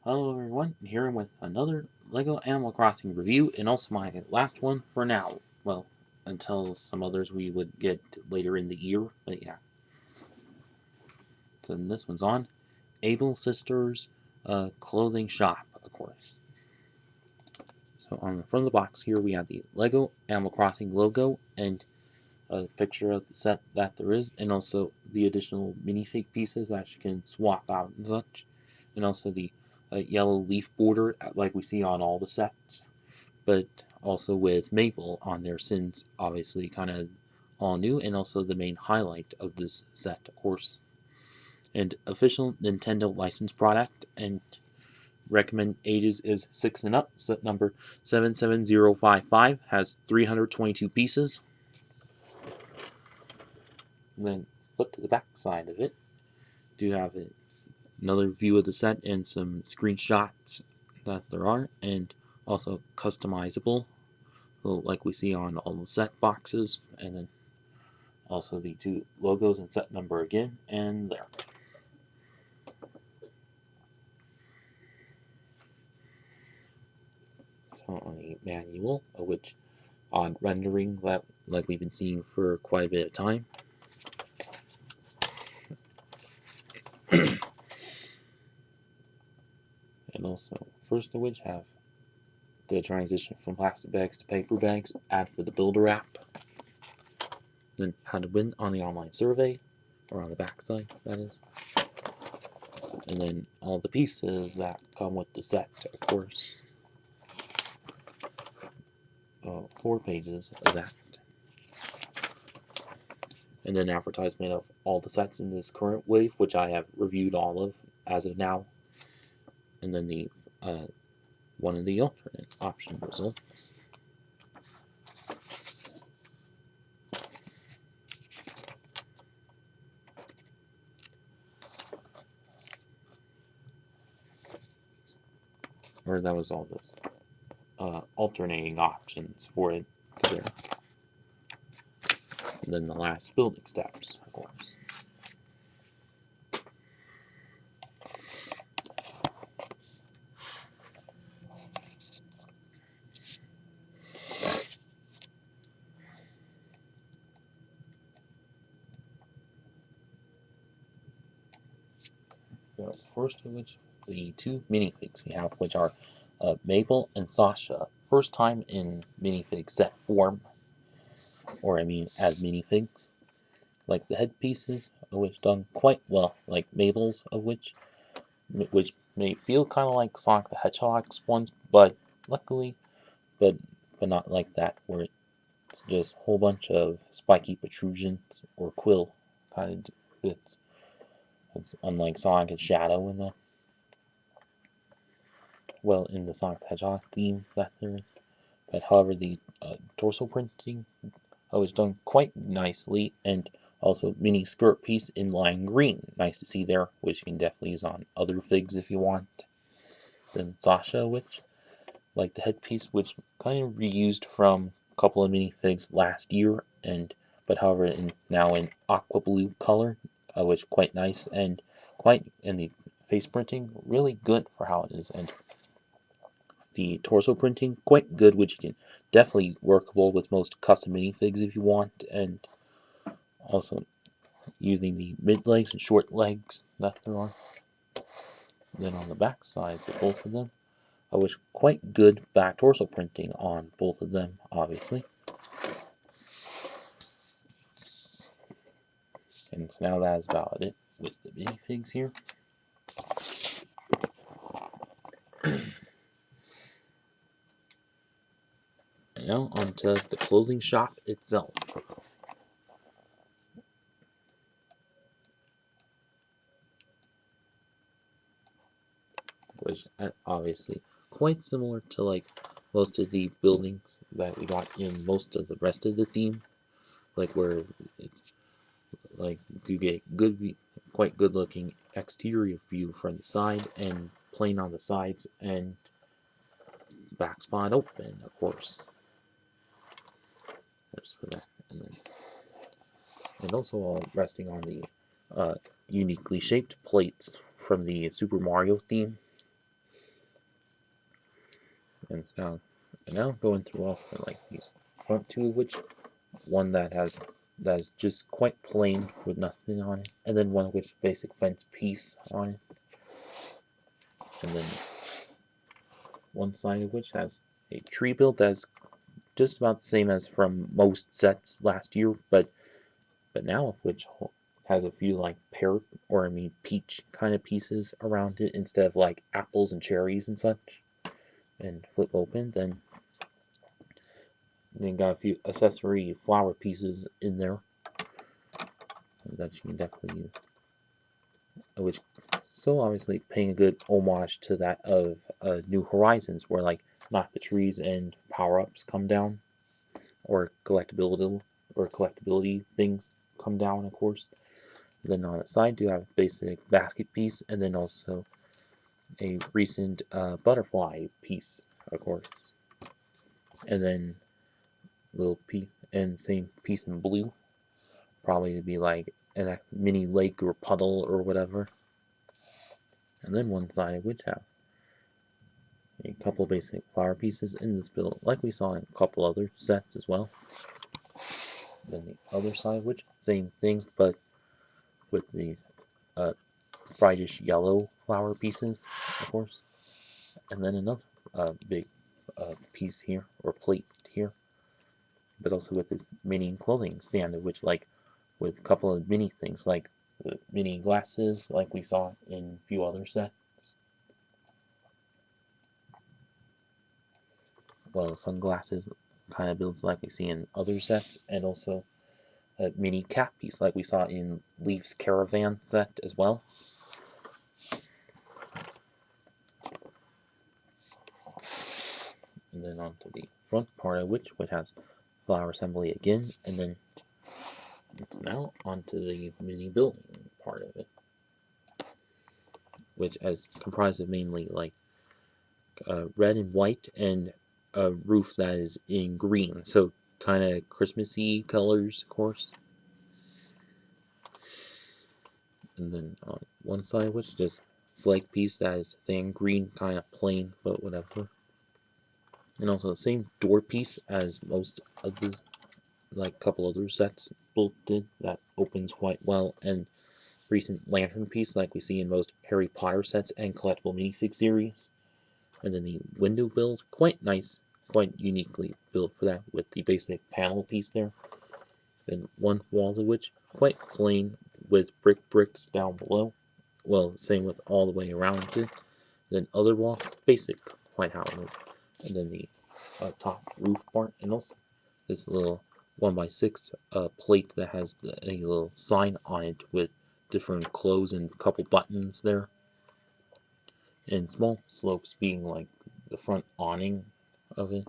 Hello everyone, here I'm with another LEGO Animal Crossing review, and also my last one for now. Well, until some others we would get later in the year, but yeah. So this one's on Able Sisters Clothing Shop, of course. So on the front of the box here we have the LEGO Animal Crossing logo and a picture of the set that there is, and also the additional minifig pieces that you can swap out and such, and also the yellow leaf border like we see on all the sets, but also with Maple on there since obviously kind of all new, and also the main highlight of this set, of course. And official Nintendo licensed product, and recommend ages is 6 and up. Set number 77055 has 322 pieces. And then flip to the back side of it. Do have another view of the set and some screenshots that there are, and also customizable, like we see on all the set boxes, and then also the two logos and set number again, and there. So on the manual, which on rendering that like we've been seeing for quite a bit of time. And also, first of which have the transition from plastic bags to paper bags, ad for the Builder app, then how to win on the online survey, or on the back side, that is. And then all the pieces that come with the set, of course. 4 pages of that. And then advertisement of all the sets in this current wave, which I have reviewed all of as of now. And then the one of the alternate option results. Or that was all those alternating options for it there. And then the last building steps, of course. So first of which, the two minifigs we have, which are Maple and Sasha. First time in minifig set form, or I mean as minifigs. Like the headpieces, of which done quite well, like Mabel's, of which may feel kind of like Sonic the Hedgehog's ones, but luckily, but not like that, where it's just a whole bunch of spiky protrusions or quill kind of bits. It's unlike Sonic and Shadow in the Sonic the Hedgehog theme that there is. But however, the torso printing was done quite nicely, and also mini skirt piece in lime green. Nice to see there, which you can definitely use on other figs if you want. Then Sasha, which, like the headpiece, which kind of reused from a couple of minifigs last year, but however now in aqua blue color, which quite nice, and the face printing really good for how it is, and the torso printing quite good, which you can definitely workable with most custom minifigs if you want, and also using the mid legs and short legs that there are. Then on the back sides of both of them, I wish quite good back torso printing on both of them, obviously. And so now that's about it with the minifigs here. And now onto the clothing shop itself. Which obviously quite similar to like most of the buildings that we got in most of the rest of the theme, like where it's like you get quite good looking exterior view from the side and plain on the sides, and back spot open, of course. There's for that, and also all resting on the uniquely shaped plates from the Super Mario theme. And so now going through all like these front two of which one that's just quite plain with nothing on it, and then one with basic fence piece on it, and then one side of which has a tree build that's just about the same as from most sets last year, but now of which has a few like pear or I mean peach kind of pieces around it instead of like apples and cherries and such. And flip open, then got a few accessory flower pieces in there that you can definitely use. Which so obviously paying a good homage to that of New Horizons, where like knock the trees and power ups come down, or collectability things come down, of course. And then on the side, you have basic basket piece, and then also a recent butterfly piece, of course. And then little piece and same piece in blue, probably to be like a mini lake or puddle or whatever. And then one side which have a couple basic flower pieces in this build, like we saw in a couple other sets as well. Then the other side which same thing, but with these brightish yellow flower pieces, of course. And then another big piece here, or plate here, but also with this mini clothing stand, which like with a couple of mini things like the mini glasses, like we saw in a few other sets. Well, sunglasses kind of builds like we see in other sets, and also a mini cap piece like we saw in Leaf's Caravan set as well. And then onto the front part of which has flower assembly again, and then it's now onto the mini building part of it, which is comprised of mainly like red and white and a roof that is in green, so kind of Christmassy colors, of course. And then on one side, which just flag piece that is thin green, kind of plain, but whatever. And also the same door piece as most of the like couple other sets both did, that opens quite well, and recent lantern piece like we see in most Harry Potter sets and collectible minifig series. And then the window build, quite nice, quite uniquely built for that, with the basic panel piece there. Then one wall of which quite plain with bricks down below. Well, same with all the way around it. Then other wall, basic, quite how it is. And then the top roof part, and also this little 1x6 plate that has a little sign on it with different clothes and a couple buttons there. And small slopes being like the front awning of it.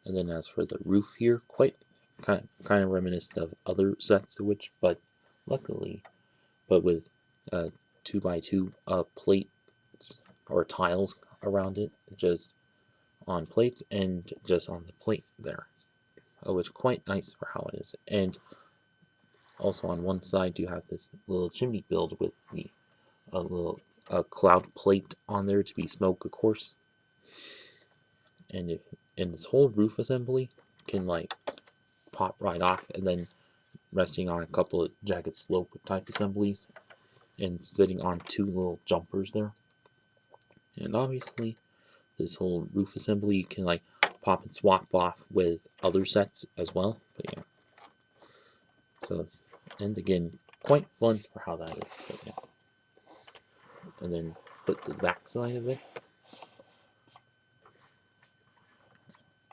And then as for the roof here, quite kind of reminiscent of other sets, which but luckily, but with 2x2 plates or tiles around it, just on plates and just on the plate there, which quite nice for how it is. And also on one side you have this little chimney build with the little cloud plate on there to be smoke, of course. And this whole roof assembly can like pop right off, and then resting on a couple of jagged slope type assemblies, and sitting on two little jumpers there. And obviously, this whole roof assembly can like pop and swap off with other sets as well. But yeah, so it's, and again, quite fun for how that is. But yeah, and then put the back side of it.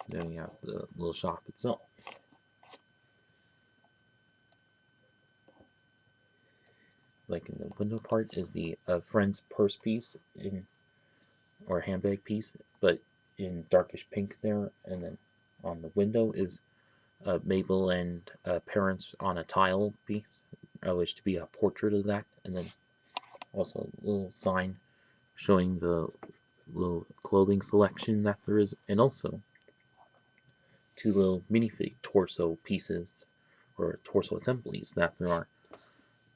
Then you have the little shop itself. Like in the window part is the friend's purse piece in or handbag piece, but in darkish pink there. And then on the window is Mabel and parents on a tile piece. I wish to be a portrait of that, and then also a little sign showing the little clothing selection that there is, and also two little minifig torso pieces or torso assemblies that there are,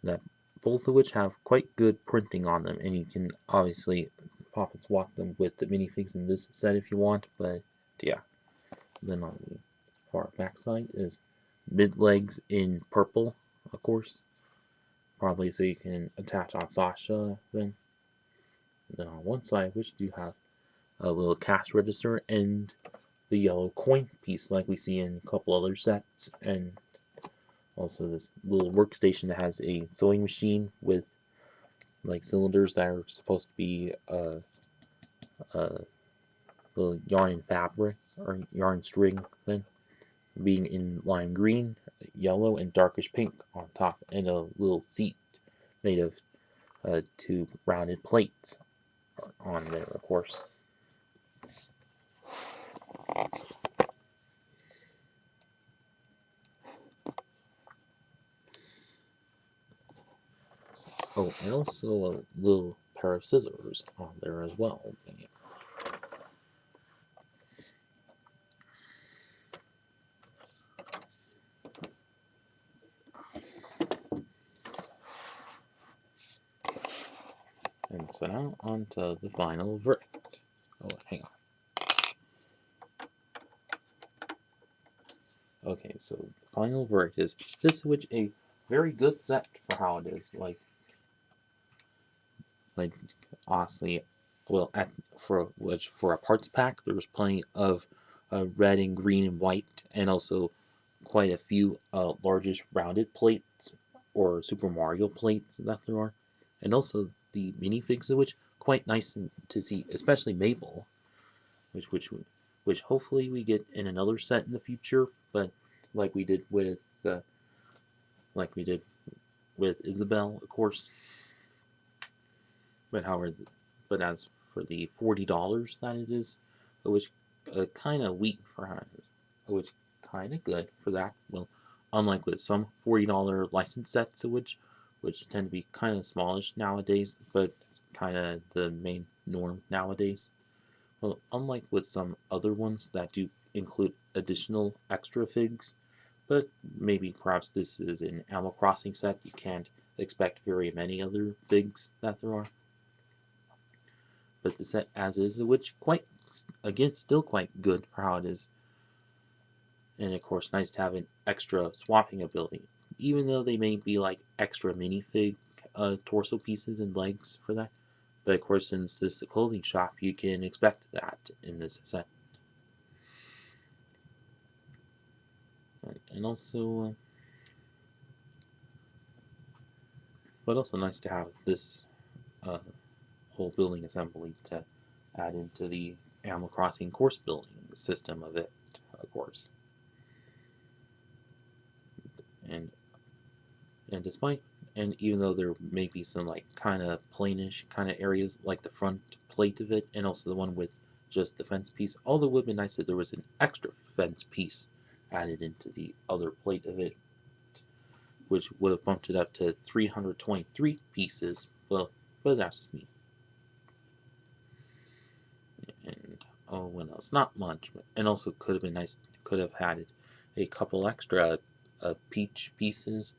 that both of which have quite good printing on them, and you can obviously pop and swap them with the minifigs in this set if you want, but yeah. Then on the far back side is mid legs in purple, of course, probably so you can attach on Sasha then. Then on one side, which do have a little cash register and the yellow coin piece like we see in a couple other sets, and also this little workstation that has a sewing machine with like cylinders that are supposed to be little yarn and fabric or yarn string thing, being in lime green, yellow, and darkish pink on top, and a little seat made of two rounded plates on there, of course. Oh, and also a little pair of scissors on there as well. And so now on to the final verdict. Oh, hang on. Okay, so the final verdict is this Switch a very good set for how it is. Like honestly, well, for a parts pack, there was plenty of red and green and white, and also quite a few largish rounded plates or Super Mario plates that there are, and also the minifigs of which quite nice to see, especially Mabel, which hopefully we get in another set in the future, but like we did with like we did with Isabelle, of course. But however, but as for the $40 that it is, which kind of weak for how it is, which kind of good for that. Well, unlike with some $40 license sets, which tend to be kind of smallish nowadays, but it's kind of the main norm nowadays. Well, unlike with some other ones that do include additional extra figs, but maybe perhaps this is an Animal Crossing set, you can't expect very many other figs that there are. But the set as is, which quite, again, still quite good for how it is. And of course, nice to have an extra swapping ability, even though they may be like extra minifig torso pieces and legs for that. But of course, since this is a clothing shop, you can expect that in this set. And also, but also nice to have this whole building assembly to add into the Animal Crossing course building system of it, of course. And despite and even though there may be some like kind of plainish kind of areas like the front plate of it and also the one with just the fence piece, although it would have been nice if there was an extra fence piece added into the other plate of it, which would have bumped it up to 323 pieces. Well, but that's just me. And oh, what else? Not much. And also could have been nice. Could have had a couple extra peach pieces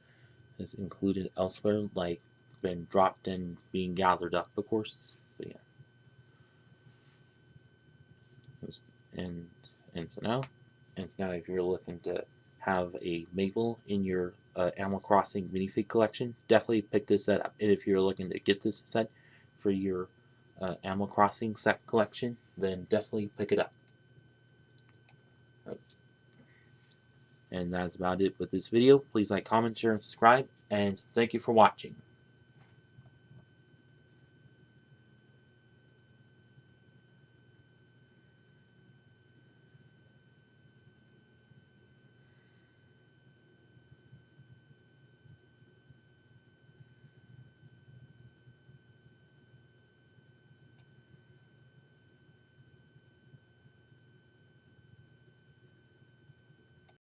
is included elsewhere, like been dropped and being gathered up, of course. But yeah, and so now, if you're looking to have a Mabel in your Animal Crossing minifig collection, definitely pick this set up. And if you're looking to get this set for your Animal Crossing set collection, then definitely pick it up. And that's about it with this video. Please like, comment, share, and subscribe. And thank you for watching.